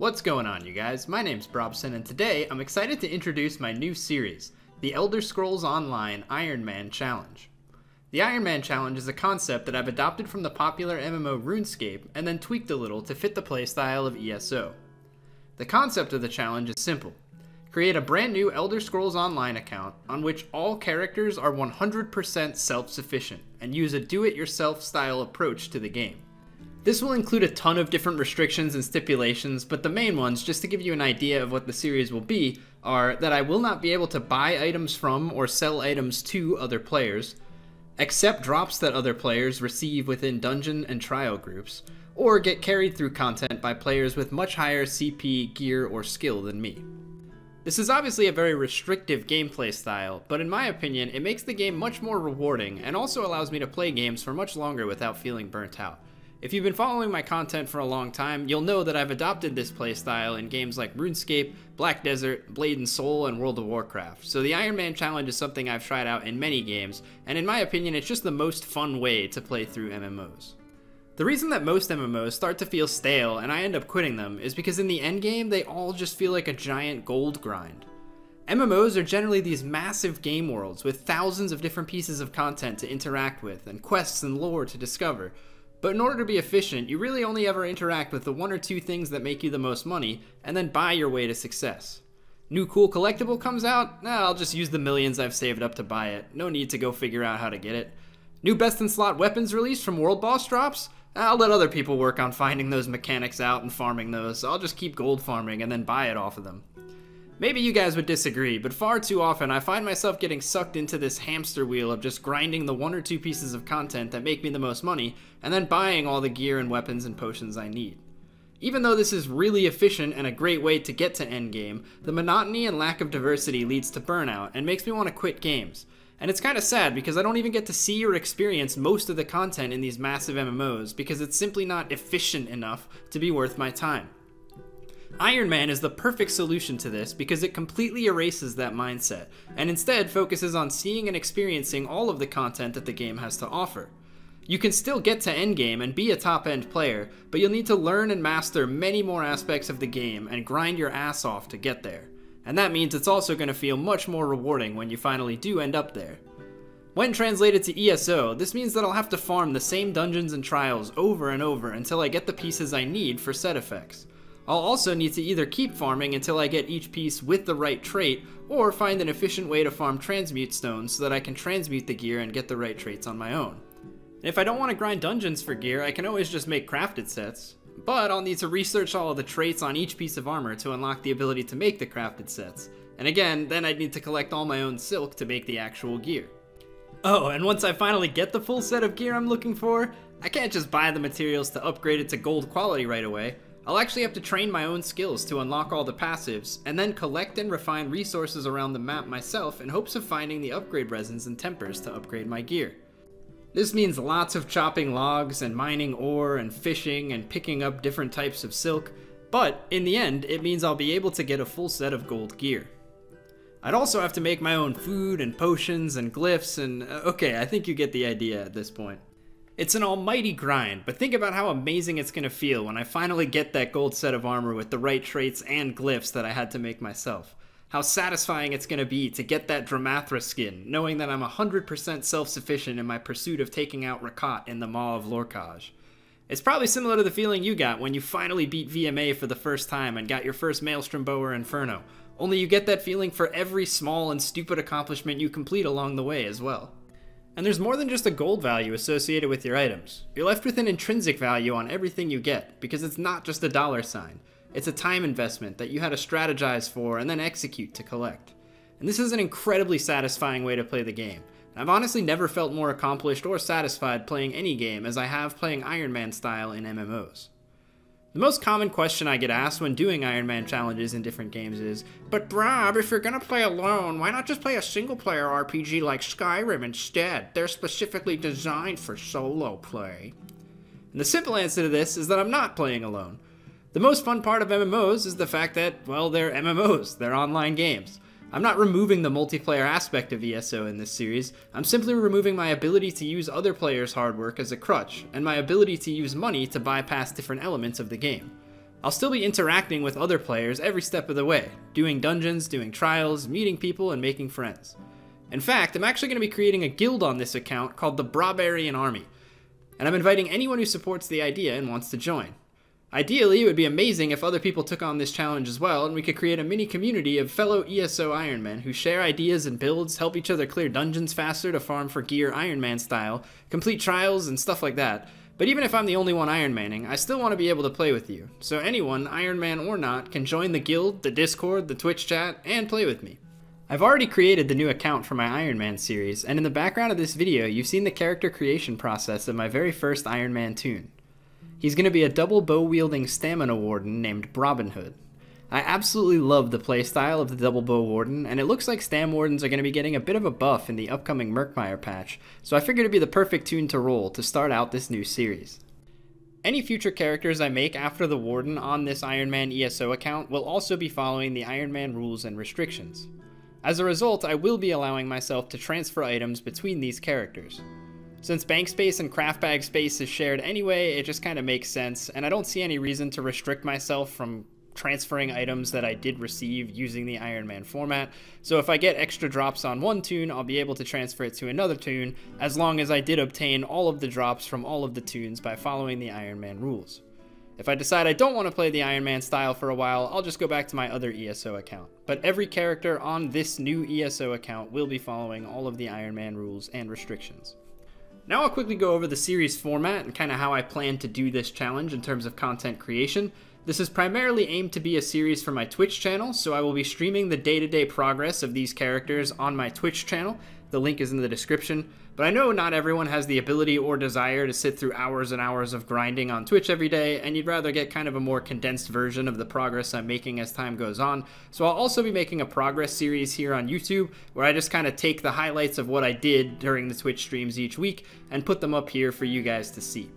What's going on, you guys? My name's Brobson, and today I'm excited to introduce my new series, the Elder Scrolls Online Ironman Challenge. The Ironman Challenge is a concept that I've adopted from the popular MMO RuneScape and then tweaked a little to fit the playstyle of ESO. The concept of the challenge is simple. Create a brand new Elder Scrolls Online account on which all characters are 100% self-sufficient and use a do-it-yourself style approach to the game. This will include a ton of different restrictions and stipulations, but the main ones, just to give you an idea of what the series will be, are that I will not be able to buy items from or sell items to other players, accept drops that other players receive within dungeon and trial groups, or get carried through content by players with much higher CP, gear, or skill than me. This is obviously a very restrictive gameplay style, but in my opinion, it makes the game much more rewarding and also allows me to play games for much longer without feeling burnt out. If you've been following my content for a long time, you'll know that I've adopted this playstyle in games like RuneScape, Black Desert, Blade and Soul, and World of Warcraft, so the Ironman Challenge is something I've tried out in many games, and in my opinion it's just the most fun way to play through MMOs. The reason that most MMOs start to feel stale and I end up quitting them is because in the endgame they all just feel like a giant gold grind. MMOs are generally these massive game worlds with thousands of different pieces of content to interact with and quests and lore to discover. But in order to be efficient, you really only ever interact with the one or two things that make you the most money, and then buy your way to success. New cool collectible comes out? I'll just use the millions I've saved up to buy it. No need to go figure out how to get it. New best in slot weapons released from world boss drops? I'll let other people work on finding those mechanics out and farming those. I'll just keep gold farming and then buy it off of them. Maybe you guys would disagree, but far too often I find myself getting sucked into this hamster wheel of just grinding the one or two pieces of content that make me the most money, and then buying all the gear and weapons and potions I need. Even though this is really efficient and a great way to get to endgame, the monotony and lack of diversity leads to burnout and makes me want to quit games. And it's kind of sad because I don't even get to see or experience most of the content in these massive MMOs because it's simply not efficient enough to be worth my time. Ironman is the perfect solution to this because it completely erases that mindset, and instead focuses on seeing and experiencing all of the content that the game has to offer. You can still get to endgame and be a top-end player, but you'll need to learn and master many more aspects of the game and grind your ass off to get there. And that means it's also going to feel much more rewarding when you finally do end up there. When translated to ESO, this means that I'll have to farm the same dungeons and trials over and over until I get the pieces I need for set effects. I'll also need to either keep farming until I get each piece with the right trait, or find an efficient way to farm transmute stones so that I can transmute the gear and get the right traits on my own. And if I don't want to grind dungeons for gear, I can always just make crafted sets, but I'll need to research all of the traits on each piece of armor to unlock the ability to make the crafted sets. And again, then I'd need to collect all my own silk to make the actual gear. Oh, and once I finally get the full set of gear I'm looking for, I can't just buy the materials to upgrade it to gold quality right away. I'll actually have to train my own skills to unlock all the passives, and then collect and refine resources around the map myself in hopes of finding the upgrade resins and tempers to upgrade my gear. This means lots of chopping logs and mining ore and fishing and picking up different types of silk, but in the end it means I'll be able to get a full set of gold gear. I'd also have to make my own food and potions and glyphs and okay, I think you get the idea at this point. It's an almighty grind, but think about how amazing it's going to feel when I finally get that gold set of armor with the right traits and glyphs that I had to make myself. How satisfying it's going to be to get that Dramathra skin, knowing that I'm 100% self-sufficient in my pursuit of taking out Rakat in the Maw of Lorcaj. It's probably similar to the feeling you got when you finally beat VMA for the first time and got your first Maelstrom Bow or Inferno, only you get that feeling for every small and stupid accomplishment you complete along the way as well. And there's more than just a gold value associated with your items. You're left with an intrinsic value on everything you get, because it's not just a dollar sign. It's a time investment that you had to strategize for and then execute to collect. And this is an incredibly satisfying way to play the game. I've honestly never felt more accomplished or satisfied playing any game as I have playing Ironman style in MMOs. The most common question I get asked when doing Ironman challenges in different games is, "But Brob, if you're gonna play alone, why not just play a single-player RPG like Skyrim instead? They're specifically designed for solo play." And the simple answer to this is that I'm not playing alone. The most fun part of MMOs is the fact that, well, they're MMOs, they're online games. I'm not removing the multiplayer aspect of ESO in this series, I'm simply removing my ability to use other players' hard work as a crutch, and my ability to use money to bypass different elements of the game. I'll still be interacting with other players every step of the way, doing dungeons, doing trials, meeting people, and making friends. In fact, I'm actually going to be creating a guild on this account called the Brobarian Army, and I'm inviting anyone who supports the idea and wants to join. Ideally, it would be amazing if other people took on this challenge as well, and we could create a mini community of fellow ESO Ironmen who share ideas and builds, help each other clear dungeons faster to farm for gear Ironman style, complete trials, and stuff like that. But even if I'm the only one Ironmanning, I still want to be able to play with you, so anyone, Ironman or not, can join the guild, the Discord, the Twitch chat, and play with me. I've already created the new account for my Ironman series, and in the background of this video, you've seen the character creation process of my very first Ironman toon. He's going to be a double bow-wielding stamina warden named Robin Hood. I absolutely love the playstyle of the double bow warden, and it looks like stam wardens are going to be getting a bit of a buff in the upcoming Murkmire patch, so I figured it'd be the perfect toon to roll to start out this new series. Any future characters I make after the warden on this Ironman ESO account will also be following the Ironman rules and restrictions. As a result, I will be allowing myself to transfer items between these characters. Since bank space and craft bag space is shared anyway, it just kind of makes sense, and I don't see any reason to restrict myself from transferring items that I did receive using the Ironman format. So if I get extra drops on one toon, I'll be able to transfer it to another toon, as long as I did obtain all of the drops from all of the toons by following the Ironman rules. If I decide I don't want to play the Ironman style for a while, I'll just go back to my other ESO account. But every character on this new ESO account will be following all of the Ironman rules and restrictions. Now I'll quickly go over the series format and kind of how I plan to do this challenge in terms of content creation. This is primarily aimed to be a series for my Twitch channel, so I will be streaming the day-to-day progress of these characters on my Twitch channel. The link is in the description. But I know not everyone has the ability or desire to sit through hours and hours of grinding on Twitch every day, and you'd rather get kind of a more condensed version of the progress I'm making as time goes on. So I'll also be making a progress series here on YouTube, where I just kind of take the highlights of what I did during the Twitch streams each week and put them up here for you guys to see.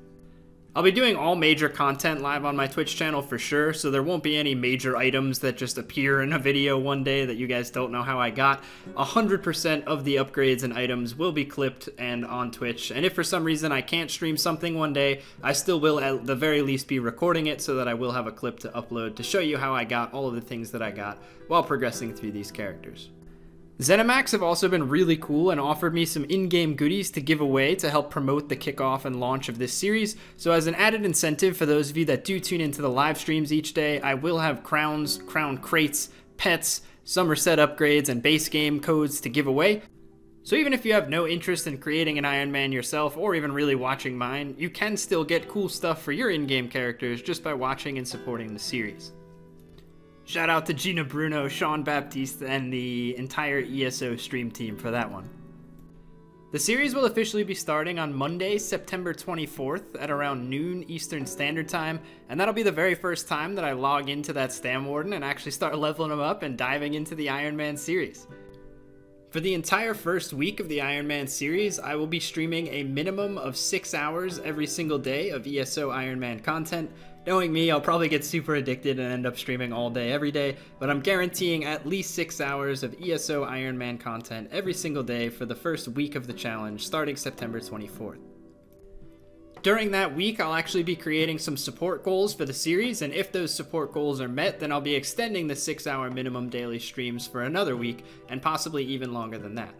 I'll be doing all major content live on my Twitch channel for sure, so there won't be any major items that just appear in a video one day that you guys don't know how I got. 100% of the upgrades and items will be clipped and on Twitch, and if for some reason I can't stream something one day, I still will at the very least be recording it so that I will have a clip to upload to show you how I got all of the things that I got while progressing through these characters. ZeniMax have also been really cool and offered me some in-game goodies to give away to help promote the kickoff and launch of this series. So as an added incentive for those of you that do tune into the live streams each day, I will have crowns, crown crates, pets, summer set upgrades, and base game codes to give away. So even if you have no interest in creating an Ironman yourself or even really watching mine, you can still get cool stuff for your in-game characters just by watching and supporting the series. Shout out to Gina Bruno, Sean Baptiste, and the entire ESO stream team for that one. The series will officially be starting on Monday, September 24th at around noon Eastern Standard Time, and that'll be the very first time that I log into that Stam Warden and actually start leveling them up and diving into the Ironman series. For the entire first week of the Ironman series, I will be streaming a minimum of 6 hours every single day of ESO Ironman content. Knowing me, I'll probably get super addicted and end up streaming all day every day, but I'm guaranteeing at least 6 hours of ESO Ironman content every single day for the first week of the challenge, starting September 24th. During that week, I'll actually be creating some support goals for the series, and if those support goals are met, then I'll be extending the 6-hour minimum daily streams for another week, and possibly even longer than that.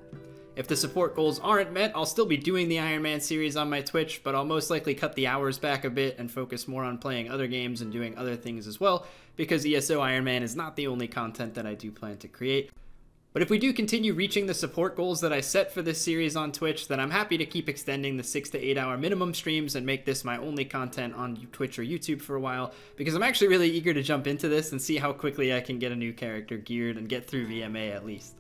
If the support goals aren't met, I'll still be doing the Ironman series on my Twitch, but I'll most likely cut the hours back a bit and focus more on playing other games and doing other things as well, because ESO Ironman is not the only content that I do plan to create. But if we do continue reaching the support goals that I set for this series on Twitch, then I'm happy to keep extending the 6 to 8 hour minimum streams and make this my only content on Twitch or YouTube for a while, because I'm actually really eager to jump into this and see how quickly I can get a new character geared and get through VMA at least.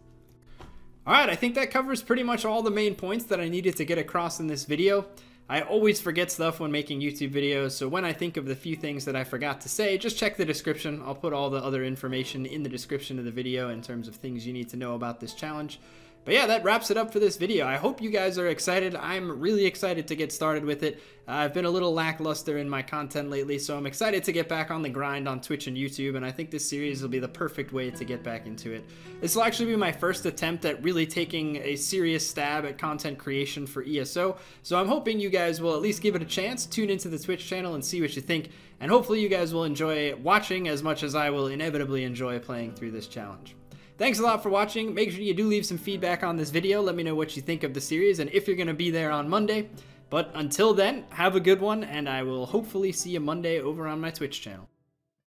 Alright, I think that covers pretty much all the main points that I needed to get across in this video. I always forget stuff when making YouTube videos, so when I think of the few things that I forgot to say, just check the description. I'll put all the other information in the description of the video in terms of things you need to know about this challenge. But yeah, that wraps it up for this video. I hope you guys are excited. I'm really excited to get started with it. I've been a little lackluster in my content lately, so I'm excited to get back on the grind on Twitch and YouTube, and I think this series will be the perfect way to get back into it. This will actually be my first attempt at really taking a serious stab at content creation for ESO, so I'm hoping you guys will at least give it a chance, tune into the Twitch channel and see what you think, and hopefully you guys will enjoy watching as much as I will inevitably enjoy playing through this challenge. Thanks a lot for watching. Make sure you do leave some feedback on this video. Let me know what you think of the series and if you're going to be there on Monday. But until then, have a good one, and I will hopefully see you Monday over on my Twitch channel.